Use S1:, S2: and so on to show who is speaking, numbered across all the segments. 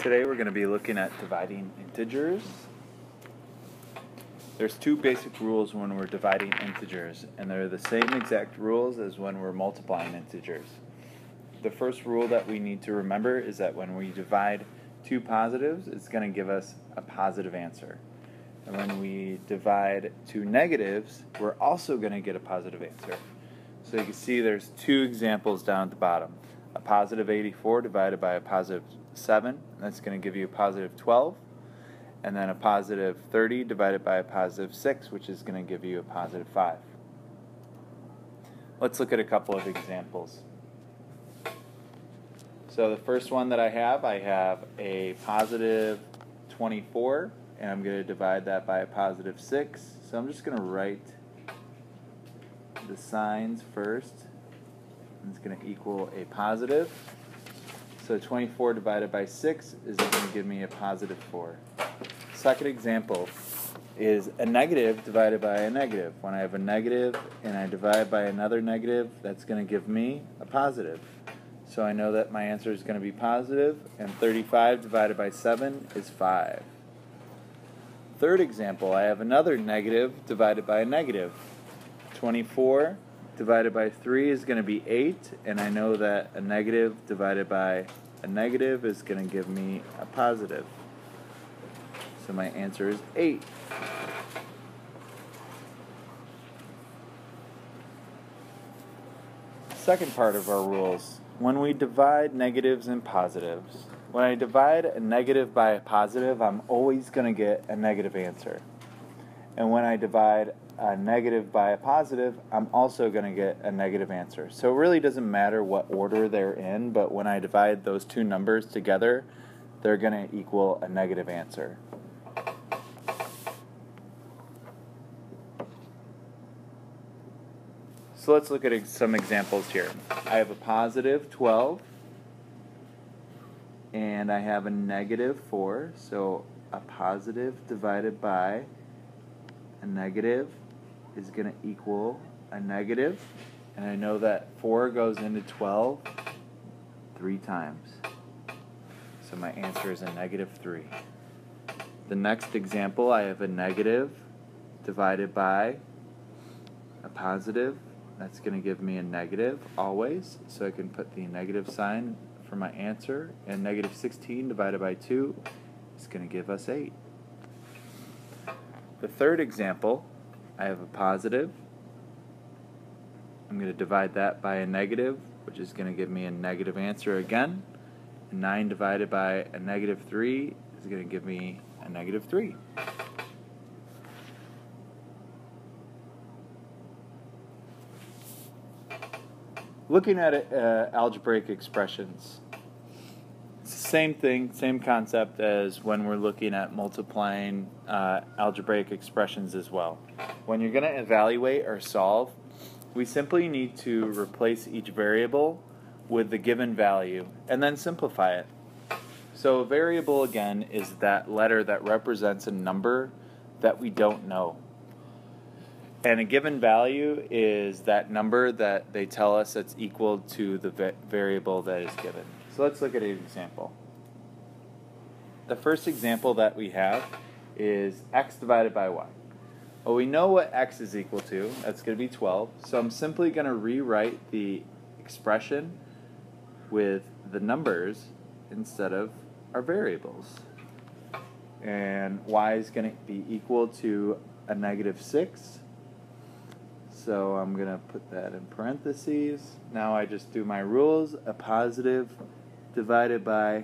S1: Today we're going to be looking at dividing integers. There's two basic rules when we're dividing integers, and they're the same exact rules as when we're multiplying integers. The first rule that we need to remember is that when we divide two positives, it's going to give us a positive answer. And when we divide two negatives, we're also going to get a positive answer. So you can see there's two examples down at the bottom. A positive 84 divided by a positive 7, that's going to give you a positive 12. And then a positive 30 divided by a positive 6, which is going to give you a positive 5. Let's look at a couple of examples. So the first one that I have a positive 24, and I'm going to divide that by a positive 6. So I'm just going to write the signs first. It's going to equal a positive. So 24 divided by 6 is going to give me a positive 4. Second example is a negative divided by a negative. When I have a negative and I divide by another negative, that's going to give me a positive. So I know that my answer is going to be positive, and 35 divided by 7 is 5. Third example, I have another negative divided by a negative. 24 divided by 3 is going to be 8, and I know that a negative divided by a negative is going to give me a positive. So my answer is 8. Second part of our rules, when we divide negatives and positives, when I divide a negative by a positive, I'm always going to get a negative answer. And when I divide a negative by a positive, I'm also going to get a negative answer. So it really doesn't matter what order they're in, but when I divide those two numbers together, they're going to equal a negative answer. So let's look at some examples here. I have a positive 12, and I have a negative 4. So a positive divided by a negative is going to equal a negative, and I know that 4 goes into 12 3 times. So my answer is a negative 3. The next example, I have a negative divided by a positive. That's going to give me a negative always, so I can put the negative sign for my answer, and negative 16 divided by 2 is going to give us 8. The third example, I have a positive. I'm going to divide that by a negative, which is going to give me a negative answer again. And 9 divided by a negative 3 is going to give me a negative 3. Looking at algebraic expressions, it's the same thing, same concept as when we're looking at multiplying algebraic expressions as well. When you're going to evaluate or solve, we simply need to replace each variable with the given value and then simplify it. So a variable, again, is that letter that represents a number that we don't know. And a given value is that number that they tell us that's equal to the variable that is given. So let's look at an example. The first example that we have is x divided by y. Well, we know what x is equal to. That's going to be 12. So I'm simply going to rewrite the expression with the numbers instead of our variables. And y is going to be equal to a negative 6. So I'm going to put that in parentheses. Now I just do my rules. A positive divided by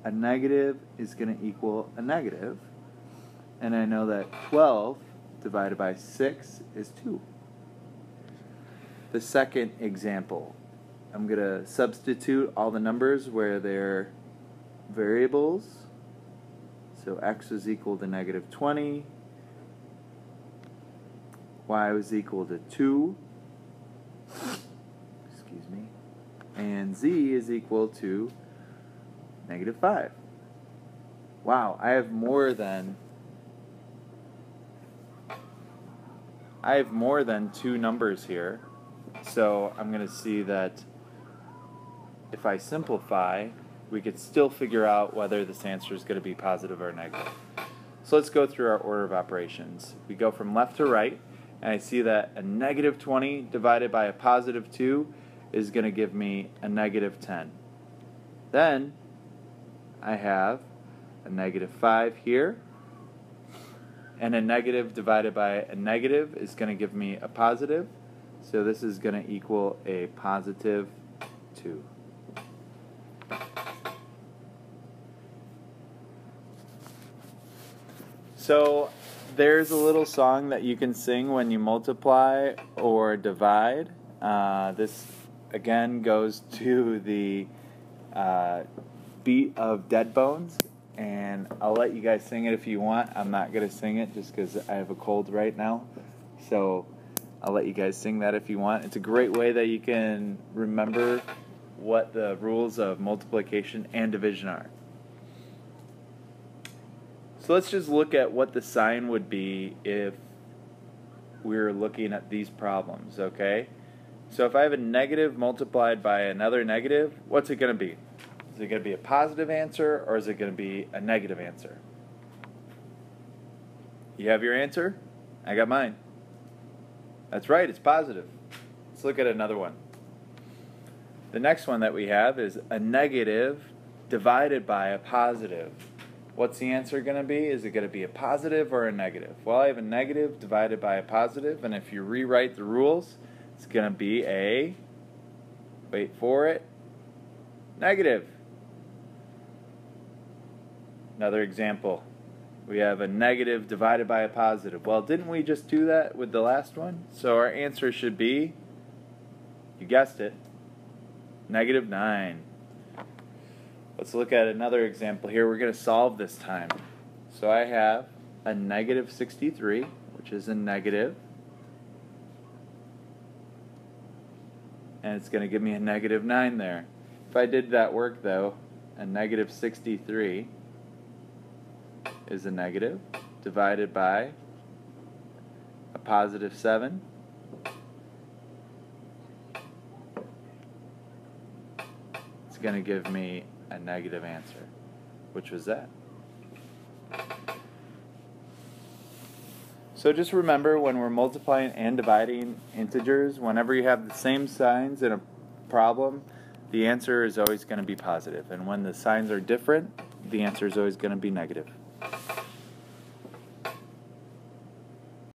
S1: a negative is going to equal a negative. And I know that 12 divided by 6 is 2. The second example, I'm going to substitute all the numbers where they're variables. So x is equal to negative 20. Y was equal to 2, and z is equal to negative 5. Wow, I have more than 2 numbers here, so I'm going to see that if I simplify, we could still figure out whether this answer is going to be positive or negative. So let's go through our order of operations. We go from left to right, and I see that a negative 20 divided by a positive 2 is going to give me a negative 10. Then I have a negative 5 here, and a negative divided by a negative is going to give me a positive, so this is going to equal a positive 2. So there's a little song that you can sing when you multiply or divide. This again goes to the beat of Dead Bones, and I'll let you guys sing it if you want. I'm not going to sing it just because I have a cold right now, so I'll let you guys sing that if you want. It's a great way that you can remember what the rules of multiplication and division are. So let's just look at what the sign would be if we were looking at these problems, okay? So if I have a negative multiplied by another negative, what's it going to be? Is it going to be a positive answer, or is it going to be a negative answer? You have your answer? I got mine. That's right, it's positive. Let's look at another one. The next one that we have is a negative divided by a positive. What's the answer going to be? Is it going to be a positive or a negative? Well, I have a negative divided by a positive, and if you rewrite the rules, it's going to be a, wait for it, negative. Another example. We have a negative divided by a positive. Well, didn't we just do that with the last one? So our answer should be, you guessed it, negative 9. Let's look at another example here. We're going to solve this time. So I have a negative 63, which is a negative, and it's going to give me a negative 9 there. If I did that work, though, a negative 63 is a negative divided by a positive 7. It's going to give me a negative answer. Which was that? So just remember, when we're multiplying and dividing integers, whenever you have the same signs in a problem, the answer is always going to be positive. And when the signs are different, the answer is always going to be negative.